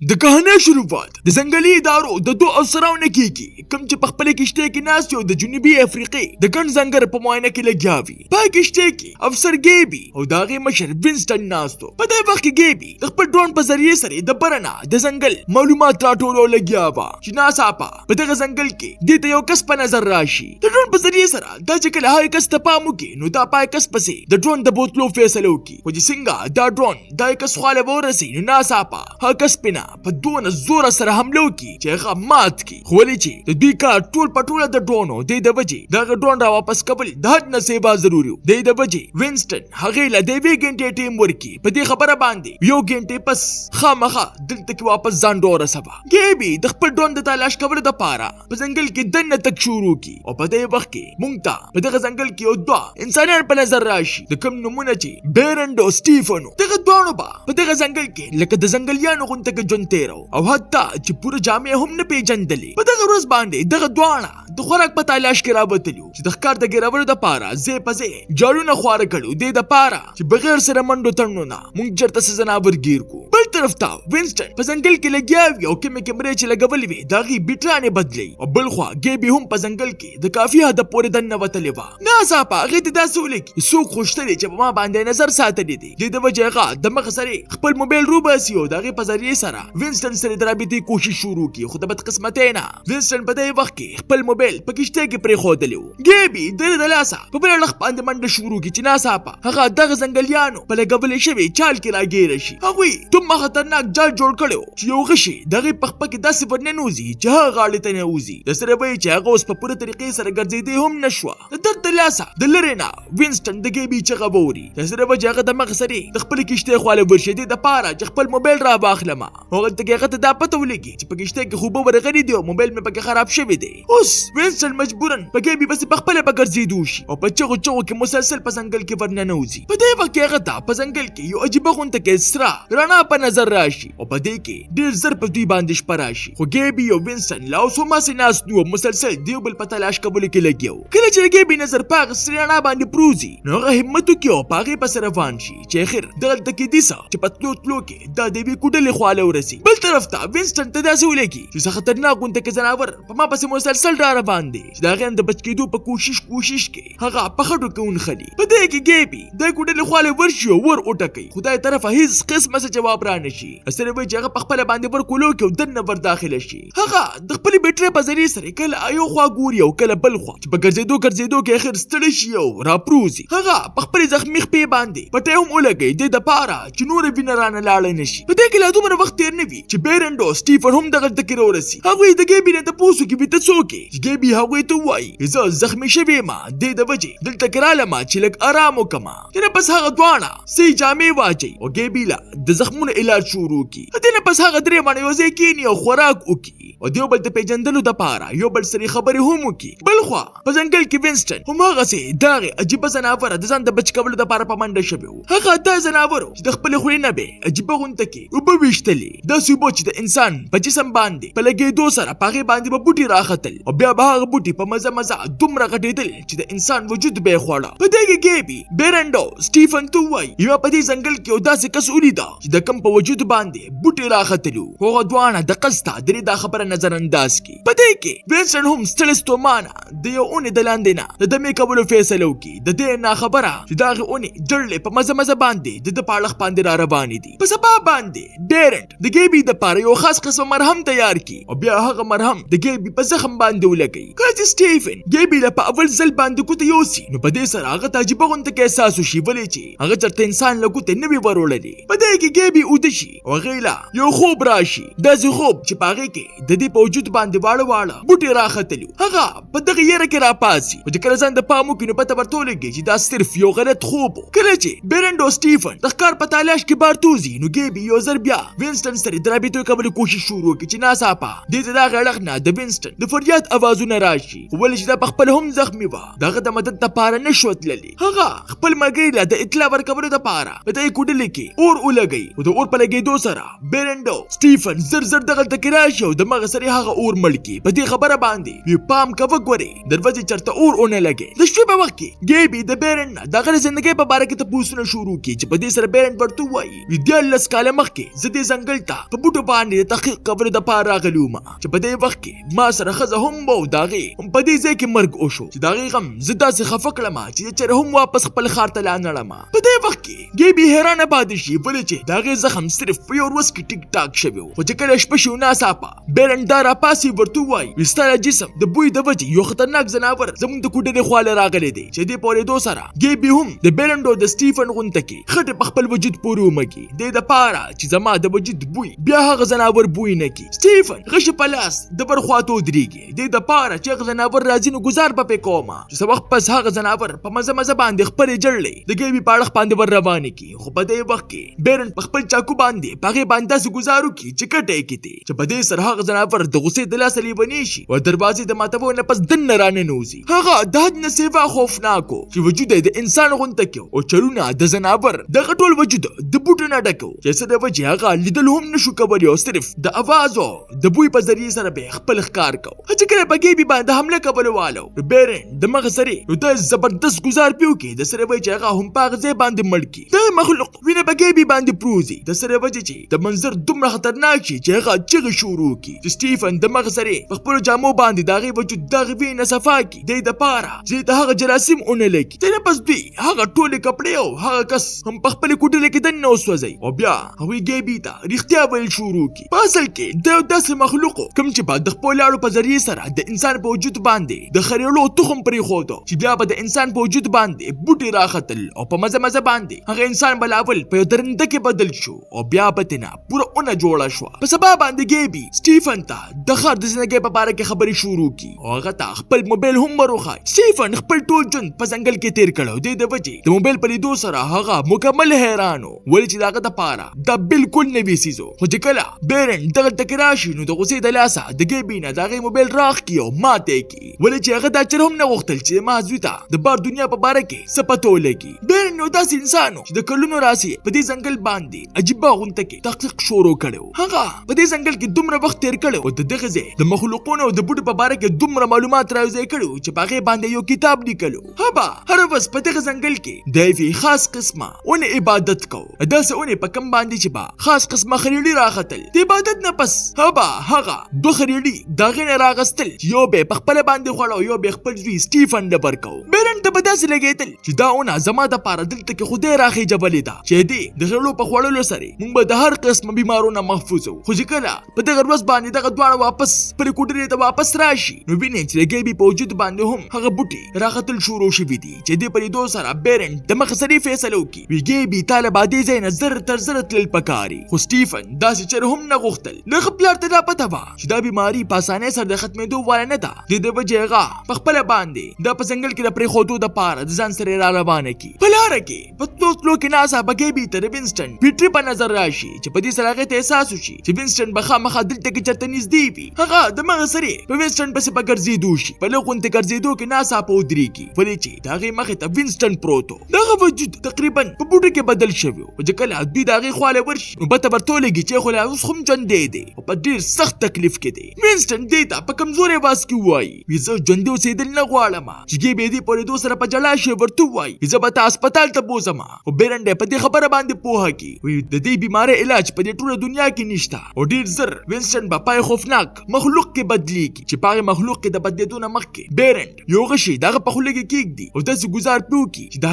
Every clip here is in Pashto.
د کہانی شروعات د ځنګلي ادارو د دوه افسرانو کېږي کوم چې په خپله کشتۍ کې ناست یو د جنوبي افریقې د ګڼ ځنګر په معاینه کې لګیا وي. په کشتۍ کې افسر ګیبي او د هغې مشر وینسټن ناست و. په دې وخت کې ګیبي د خپل ډرون په ذریعې سره د بره نه د ځنګل معلومات راټولو لګیا وه چې ناڅاپه په دغه ځنګل کې دې ته یو کس په نظر راشي. د ډرون په ذریعې سره دا چې کله هغه کس ته پام وکړي نو دا پای کس پسې د ډرون د بوتلو فیصله وکړي، خو چې څنګه دا ډرون دا کس خواله به ورسي نو ناڅاپه هغه کس پې په دونه زوره سره حمله وکړي چې هغه مات کړي. خو ولې چې د دوی کار ټول په ټوله د ډرون و، دې د وجې د هغه ډرون را واپس کول د حد نه سیبا ضروري و. دې د وجې وینسټن هغې له د یوې ګنټې ټیم ورکړي. په دې خبره باندې یو ګنټې پس خامخا دلته کې واپس ځان ورسوه. ګیبي د خپل ډرون د تلاش کولو دپاره په ځنګل کې دننه تګ شروع کړي او په دې وخت کې موږ ته په دغه ځنګل کې یو دوه انسانان په نظر راشي د کوم نومونه چې بیرنډ او سټیفن و. دغه دواړو به په دغه ځنګل کې لکه د ځنګلیانو غونته کې ژوند تېرو او حتی چې پوره جامې هم نه پېژندلې. په دغه ورځ باندې دغه دواړه د خوراک په تلاش کې راوتلي چې د ښکار د ګیرولو دپاره ځای په ځای جالونه خواره کړي دې دپاره چې بغیر سره منډو تړنو نه موږ چېرته څه ځناور ګیر کړو. بل طرف ته وینسټن په ځنګل کې لګیا وي او کومې کیمرې چې لګولې وي د هغې بیټرانې بدلوي او بل خوا ګیبي هم په ځنګل کې د کافي حده پورې دننه وتلې وه. ناڅاپه هغې ته داسې ولګي څوک غوښتلې چې په ما باندې نظر ساتلی دی. دې د وجې هغه د مخ سره خپل موبایل روباسي او د هغې په ذریعې سره وینسټن سره د رابطې کوشش شروع کړي، خو د بدقسمتۍ نه وینسټن په دې وخت کې خپل موبایل په کشتۍ کې پرېښودلی و. ګیبي د لاسه په بله لخت باندې منډه شروع کړي چې ناڅاپه هغه دغه ځنګلیانو په لګولې شوي چال کې راګیره شي. هغوی دومره خطرناک جال جوړ کړی و چې یو غشی د هغې په خپه کې داسې ورننوځي چې هغه غاړې ته ننوځي. د سره به یې چې هغه اوس په پوره طریقې سره ګرځېدی هم نه شوه. د درد د لاسه د لرې نه وینسټن د ګیبي چغه واوري. د سره به چې هغه د مخ سرې د خپلې کشتۍ خواله ورشي دې دپاره چې خپل موبایل را واخلمه. هغلته کې هغه ته دا پته ولګي چې په کشتۍ کې خوبه ورغلي دي او موبایل مې پکې خراب شوی دی. اوس وینسټن مجبوراً په ګیبي پسې په خپله به ګرځېدو شي او په چغو چغو کې مسلسل په ځنګل کې ورننوځي. په دې وخت کې هغه ته په ځنګل کې یو عجیبه غونته کې سره رڼا په نظر راشي او په دې کې ډېر زر په دوی باندې شپه راشي. خو ګیبي او وینسټن لا اوس هماسې ناست و مسلسل د یو بل په تلاش کولو کې لګیا و. کله چې د ګیبي نظر په هغه سرې رڼا باندې پروزي نو هغه همت وکړي او په هغې پسې روان شي چې اخر دغلته کې دیسه چې په تلو تلو کې دا د یوې کوډلې خواله ورسي. بل طرف ته وینسټن ته داسې ولګي چې څه خطرناک غونته کې ځناور په ما پسې مسلسل را روان دی چې د هغې نه د بچ کېدو په کوشش کې هغه په خټو کې ونښلي. په دې کې ګیبي د کوډلې خواله ورشي او ور وټکوي، خو دای طرفه هېڅ قسمه څه جواب را نه شي. سره وایي چې هغه په خپله باندې ور کولو کې او دننه ور داخله شي. هغه د خپلې بیټرۍ په ذریعې سره کله یو خوا ګوري او کله بل خوا چې په ګرځېدو کې اخر ستړی شي او راپروزي. هغه په خپلې زخمي خپې باندې پټۍ هم ولګوي دې دپاره چې نوره وینه رانه لاړه نه شي. په دې کې لا دومره وخت تېر نه وي چې بیرنډ او سټیفن هم دغلته کې راورسي. هغوی د ګیبي نه تپوس وکړي وي ته څوک یې؟ چې ګیبي هغوی ته ووایي زه زخمي شوې یم دې د وجې دلته کې رالمه چې لږ ارام وکړمه. دې نه پس هغه دواړه صحیح جامې واچوي او ګیبي له د زخمونو علاج شروع کړي. دې نه پس هغه درې مڼې یو ځای کښېني او خوراک وکړي او د یو بل د پېژندلو دپاره یو بل سره خبرې هم وکړي. بل خوا په ځنګل کې وینسټن هماغسې د هغې عجیبه ځناوره د ځان د بچ کولو دپاره په منډه شوی و. هغه دا ځناور چې د خپلې خولې نه به عجیبه غونته کې اوبه ویشتلې، داسې اوبه چې د انسان په جسم باندې په لګېدو سره په هغې باندې به بوټي راختل او بیا به هغه بوټي په مزه دومره غټېدل چې د انسان وجود به یې خوړه. په دې کې ګیبي بیرنډ او سټیفن ته ووایي یوه په دې ځنګل کې یو داسې کس ولیده چې د کوم په وجود باندې بوټي راختلي وو. هغه دواړه د قصد ته درې دا خبره نظر انداز کړي. په دې کې وینسټن هم ستړی ستومانه د یو اونې د لاندې نه د دمې کولو فیصله وکړي. د دې ناخبره چې د هغې اونې جړلې په مزه باندې د ده په اړخ باندې را روانې دي. په سبا باندې بیرنډ د ګیبي دپاره یو خاص قسمه مرهم تیار کړي او بیا هغه مرهم د ګیبي په زخم باندې ولګوي. کله چې سټیفن ګیبي له په اول ځل باندې ګوته یوسي نو په دې سره هغه ته عجیبه غونته کې احساس وشي ولې چې هغه چېرته انسان له ګوتې نه وي وروړلې. په دې کې ګیبي اوده شي او هغې له یو خوب راشي، داسې خوب چې په هغې کې د دې په وجود باندې واړه بوټي راختلي. هغه په دغه یره کې راپاڅي خو چې کله ځان د پام وکړي نو پته ورته ولګي چې دا صرف یو غلط خوب و. کله چې بیرنډ او سټیفن د ښکار په تلاش کې بارتوزي نو ګیبي یو ځل بیا وینسټن سره د رابطې کولو کوشش شروع کړي چې ناڅاپه دې ته د هغې اړخ نه د وینسټن د فریاد اوازونه راشي. خو ولې چې دا پخپله هم زخمي وه د هغه د مدد دپاره نه شوه تللی. هغه خپل ملګري له د اطلاع ورکولو دپاره په دغې کوډلې کې اور ولګوي او د اور په لګېدو سره بیرنډ او سټیفن زر دغلته کې راشي او د مغز دماغ سره هغه اور ملکی په دې خبره باندې وی پام کوه ګوري دروازه چرته اور اونې لګي د شپې په وخت کې ګیبي د بیرن د غره ژوندۍ په باره کې تاسو شروع کی چې په دې سره بیرن ورته وایي وی د لس کاله مخکې زه دې ځنګل ته په بوټو باندې تحقیق کولو د پاره راغلی وم چې په دې وخت کې ما سره ښځه هم وه داغې هم په دې ځای کې مرګ وشو چې د هغې غم زه داسې خفه کړم چې چېرې هم واپس خپل ښار ته لا نړم په دې وخت کې ګیبي حیرانه پاتې شي ولې چې د هغې زخم صرف په یو ورځ کې ټیک ټاک شوی و خو چې کله شپه شي ناڅاپه بیرن دا راپاسي ورته وایي وی ستا د جسم د بوی د وجې یو خطرناک ځناور زموږ د کوټې خواله راغلی دی چې دې په اورېدو سره ګیبي هم د بیرن د سټیفن غونته کې خټې په خپل وجود پورې ومږي دې دپاره چې زما د وجود بوی بیا هغه ځناور بوی نه کړي سټیفن غشې په لاس د بر خواته ودرېږي دې دپاره چې هغه ځناور راځي نو ګزار به پرې کومه چې څه وخت پس هغه ځناور په مزه مزه باندې خپلې جړلې د ګیبي په اړخ باندې ور روانې کړي خو په دې وخت کې بیرن په خپل چاقو باندې په هغې باندې داسې ګزار وکړي چې کټه یې کړي چې په دې سره هغه ځناور د غوسې د لاسه لیونی شي او دروازې د ماتولو نه پس دننه راننوځي هغه د حد نه سیوا خوفناک و چې وجود یې د انسان غونته کې او چلونه د ځناور دغه ټول وجود د بوټو نه ډک و چې څه د وجې هغه لیدل هم نشو کولی او صرف د اواز او د بوی په ذریعې سره به خپل ښکار کو چې کله په ګیبي باندې حمله کولو والو بیرن د مغه سره نو د زبردست ګزار پیو کې د سره وجې چې هغه هم په هغه ځای باندې مړ کړي د مخلوق وینه په ګیبي باندې پروزي د سره وجې چې د منظر دومره خطرناک شي چې هغه چغې شروع کړي چې سټیفن د مغه سره په خپلو جامو باندې د هغې وجود دغه وینه صفا کړي دی دپاره چې د هغه جراثیم ونه لګي دی نه پس دوی هغه ټولې کپړې او هغه کس هم په خپلې کوټلې کې دننه وسوځوي او بیا هغوی ګیبي ته رښتیا ویل شروع کړي په اصل کې د یو داسې مخلوق کوم چې به د خپلو لاړو په ذریعې سره د انسان په وجود باندې د خریړو تخم پرېښودو چې بیا به د انسان په وجود باندې بوټي راختل او په مزه مزه باندې هغه انسان به لاول په یو درنده کې بدل شو او بیا به ترې پوره اونه جوړه شوه په سبا باندې ګیبي سټیفن ته د ښار د زندګۍ په باره کې خبرې شروع کړي او هغه ته خپل موبایل هم وروښایي سټیفن خپل ټول ژوند په ځنګل کې تیر کړی دی د وجې د موبایل په لیدو سره هغه مکمل حیران و ولې چې د هغه دپاره دا بالکل نوي څیز و خو چې کله بیرن دغلته کې راشي نو د غوسې د لاسه د ګیبي نه د هغې موبایل راخ کړي او ماته یې کړي ولې چې هغه دا چېرې هم نه غوښتل چې زما زوی ته د بار دنیا په باره کې څه پته ولګي بیرن یو داسې انسان و چې د کلونو راسي په دې ځنګل باندې عجیبه غونته کې تحقیق شروع کړی و هغه په دې ځنګل کې دومره وخت تیر کړی او د دغه ځای د مخلوقونو او د بوټو په باره کې دومره معلومات رايوځای کړي چې په هغې باندې یو کتاب لیکلو هبه هره ورځ په دغه ځنګل کې د یوې خاص قسمه اونې عبادت کو داسې اونې په کم باندې چې به خاص قسمه خریړي راختل د عبادت نه پس هبه هغه دوه خریړي د هغې نه راغستل چې یو به یې په خپله باندې خوړه او یو به یې خپل زوی سټیفن ته ورکو بیرن ته به داسې لګېدل چې دا اونه زما دپاره دلته کې خدای راخېجبلې ده چې دې د خریړو په خوړلو سره موږ به د هر قسمه بیمارونه محفوظ وو خو چې کله په دغه ورځ باندې دغه دواړه واپس خپلې کوټرې ته واپس راشي نو ویني چې د ګیبي په وجود باندې هم هغه بوټي راختل شروع شوي دي چې دې په لیدو سره بیرن د مخه سرې فیصله وکړي وی ګیبي تاله به دې ځای نه زر تر زره تلل پکاري خو سټیفن داسې چېرې هم نه غوښتل د ښه پلار ته دا پته وه چې دا بیماري په اسانۍ سره د ختمېدو واله نه ده د دې وجې هغه په خپله باندې دا په ځنګل کې د پرېښودو دپاره د ځان سره را روانه کړي په لاره کې په تلو تلو کې ناڅاپه ګیبي ته د وینسټن پیټري په نظر راشي چې په دې سره هغې ته احساس وشي چې وینسټن به خامخا دلته کې چېرته نږدې وي هغه د مغه سرې په وینسټن پسې په ګرځېدو شي په لږ غوندې ګرځېدو کې ناڅاپه ودرېږي ولې چې د هغې مخې ته وینسټن پروت و دغه وجود تقریبا په بوټو کې بدل شوی و چې کله دوی د هغې خواله ورشي نو پته ورته ولګي چې خو لا اوس هم ژوندی دی او په ډېر سخت تکلیف کې دی وینسټن دې ته په کمزورې اواز کې ووایي وي زه ژوندی اوسېدل نه غواړم چې ګیبي دې په لیدو سره په ژړا شي ورته ووایي زه به تا هسپتال ته بوځم خو بیرن دی په دې خبره باندې پوهه کړي وایي د دې بیمارۍ علاج په دې ټوله دنیا کې نشته او ډېر زر وینسټن به پای خوفناک مخلوق کې بدلېږي چې په هغې مخلوق کې د بدلېدو نه مخکې بیرن یو غشي د هغه په خوله کې کېږدي او داسې ګزار پرې وکړي چې د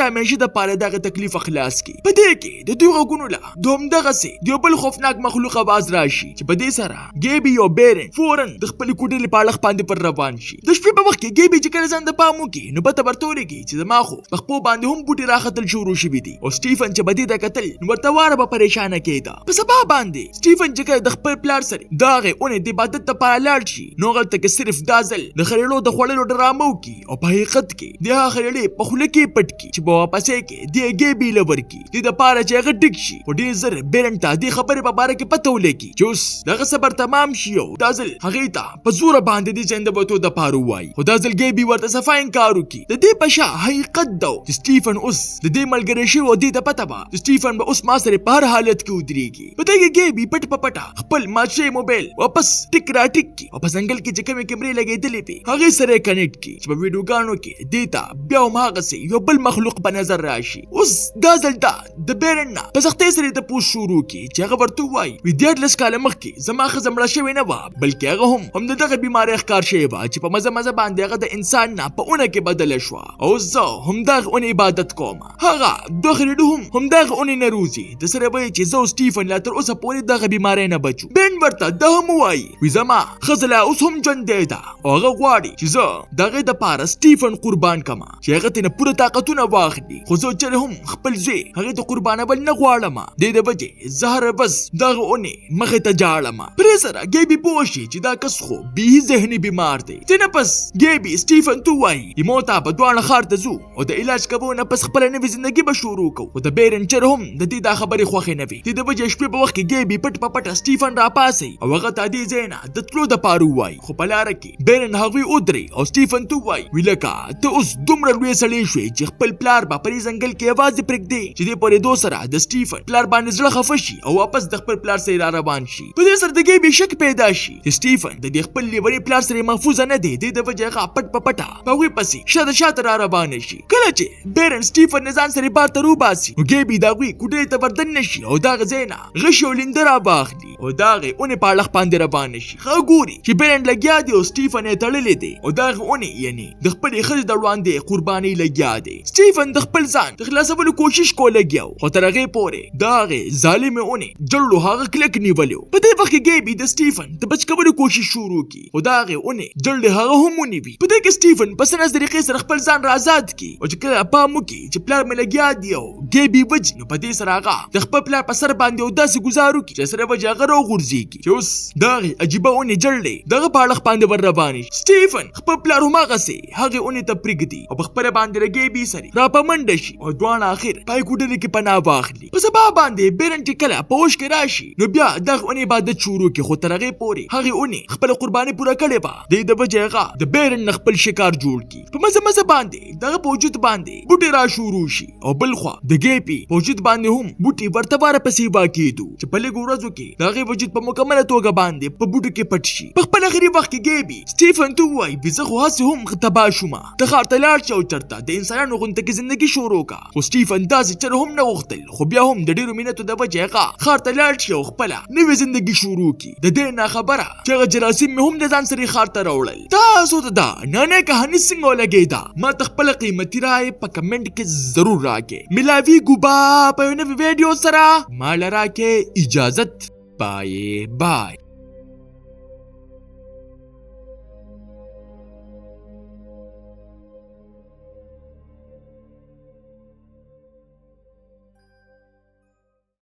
همیشه دپاره د هغه تکلیف خلاص کړي په دې کې د دوی غوږونو له د همدغسې د یو بل خوفناک مخلوق اواز راشي چې په دې سره ګیبي او بیرن فوراً د خپلې کوټلې په اړخ باندې پر روان شي د شپې په وخت کې ګیبي چې کله ځان د پام وکړي نو پته ورته ولګي چې زما خو په خپو باندې هم بوټي راختل شروع شوي دي او سټیفن چې به دې ته کتل نو ورته واره به پریشانه کېده په سبا باندې سټیفن چې کله د خپل پلار سره د هغې اونې د عبادت دپاره لاړ شي نو هغلته کې صرف دا ځل د خریړو د خوړلو ډرامه وکړي او په حقیقت کې د هغه خریړې په خوله کې پټ کړي چې به واپس یې کې د ګیبي له ورکړي دې دپاره چې هغه ډک شي خو ډېر زر بیرن ته دې خبرې په باره کې پته ولګي چې اوس دغه صبر تمام شي او دا ځل هغې ته په زوره باندې دې ځای د وتو دپاره ووایي خو دا ځل ګیبي ورته صفا انکار وکړي د دې په شا حقیقت ده چې سټیفن اوس د دې ملګری شوی او دې ته پته وه چې سټیفن به اوس ما سره په هر حالت کې ودرېږي په دې کې ګیبي پټ په پټه خپل مات شوی موبایل واپس ټیک را ټیک کی او په ځنګل کې چې کومې کیمرې لګېدلې وي هغې سره یې کنیکټ کی چې په ویډیوګانو کې دې ته بیا هم هغسې یو بل مخلوق په نظر راشي. اوس دا ځل دا د بیرن نه په سختۍ سره یې تپوس شروع کی چې هغه ورته ووایي 14 کاله مخکې زما ښځه مړه شوې نه وه بلکې هغه هم د دغه بیمارۍ ښکار شوې وه چې په مزه مزه باندې هغه د انسان نه په اونه کې بدله شوه او زه همدغه اونې عبادت کوم. هغه دوه خریډو هم همدغه اونې نه روزي د سره به یې چې زه او سټیفن لا تر اوسه پورې دغه بیمارۍ نه بچو. بیرن ورته دا هم ووایي وی زما ښځه لا اوس هم ژوندۍ ده او هغه غواړي چې زه د هغې دپاره سټیفن قربان کړم چې هغه ترې نه پوره طاقتونه واخلي خو زه چېرې هم خپل زوی هغې ته قربانول نه غواړم. دې د وجې زه هره ورځ دغه اونې مخې ته جاړم. پرې سره ګیبي پوه شي چې دا کس خو بیخي ذهني بیمار دی. ترې نه پس ګیبي سټیفن ته ووایي مو ته به دواړه ښار ته ځو او د علاج کبو نه پس خپله نوې زندګي به شروع کوو. خو د بیرن چېرې هم د دې دا خبرې خوښې نه وي. دې د وجې شپې په وخت کې ګیبي پټ په پټه سټیفن راپاڅوي او هغه ته دې ځای نه د تلو دپاره ووایي. خو په لاره کې بیرن هغوی ودرې او سټیفن ته ووایي وی لکه ته اوس دومره لوی سړی شوې چې خپل پلار به په دې ځنګل کې یوازې پرېږدې چې دې پورېدو سره د سټیفن پلار باندې زړه خفه شي او واپس د خپل پلار سره را روان شي. په دې سره د ګیبي شک پیدا شي چې سټیفن د دې خپل لیوني پلار سره محفوظه نه دی. دې د وجې هغه پټ په پټه په هغوی پسې شاته را روانه شي. کله چې بیرن سټیفن نه ځان سره بار ته روباسي نو ګیبي د هغوی کوټې ته وردننه شي او دغه ځای نه غشي او لینده راواخلي او د هغې اونې په اړخ باندې روانه شي. ښه ګوري چې بیرن لګیا دی او سټیفن یې تړلی دی او د هغې اونې یعنې د خپلې ښځې د وړاندې قربانۍ لګیا دی. سټیفن د خپل ځان د خلاصولو کوشش کو لګیا و خو تر هغې پورې د هغې ظالمې اونې جړلو هغه کلک نیولی و. په دې وخت کې ګیبي د سټیفن د بچ کولو کوشش شروع کړي خو د هغې اونې جړلې هغه هم ونیوي. په دې کې سټیفن په سنه طریقې سره خپل ځان را آزاد کړي او چې کله پام وکړي چې پلار مې لګیا دی او ګیبي وجي نو په دې سره هغه د خپل پلار په سر باندې یو داسې ګزار وکړي چې سره وجې هغه راوغورځېږي چې اوس د هغې عجیبه اونې جړلې دغه په اړخ باندې ور روانې شي. سټیفن خپل پلار هماغسې هغې اونې ته پرېږدي او په خپله باندې له ګیبي سره را په منډه شي او دواړه اخر پای کوټلې کې پناه واخلي. په سبا باندې بیرن چې کله په هوش کې راشي نو بیا دغه اونې عبادت شروع کړي خو تر هغې پورې هغې اونې خپله قرباني پوره کړې وه. د دې د وجې هغه د بیرن نه خپل شکار جوړ کړي. په مزه مزه باندې دغه په وجود باندې بوټي را شروع شي او بل خوا د ګیبي په وجود باندې هم بوټي ورته واره پسې واقعېدو چې په لږو ورځو کې د هغې وجود په مکمله توګه باندې په بوټو کې پټ شي. په خپل اخري وخت کې ګیبي سټیفن ته ووایي زه خو هسې هم تباه شومه ته ښار ته لاړ شه او چېرته د انسانانو غونته کې زندګي شروع کړه. خو سټیفن داسې چېرې هم نه غوښتل خو بیا هم د ډېرو مینتو د وجې هغه ښار ته لاړ شي او خپله نوې زندګي شروع کړي. د دې ناخبره چې هغه جراثیم مې هم د ځان سره ښار ته راوړل. تاسو ته دا نانۍ کهاني څنګه ولګېده ما ته خپله قیمتي رایې په کمنټ کې ضرور راکړئ. ملاویږو به په یو نوي ویډیو سره ما له راکړئ اجازت. بای بای.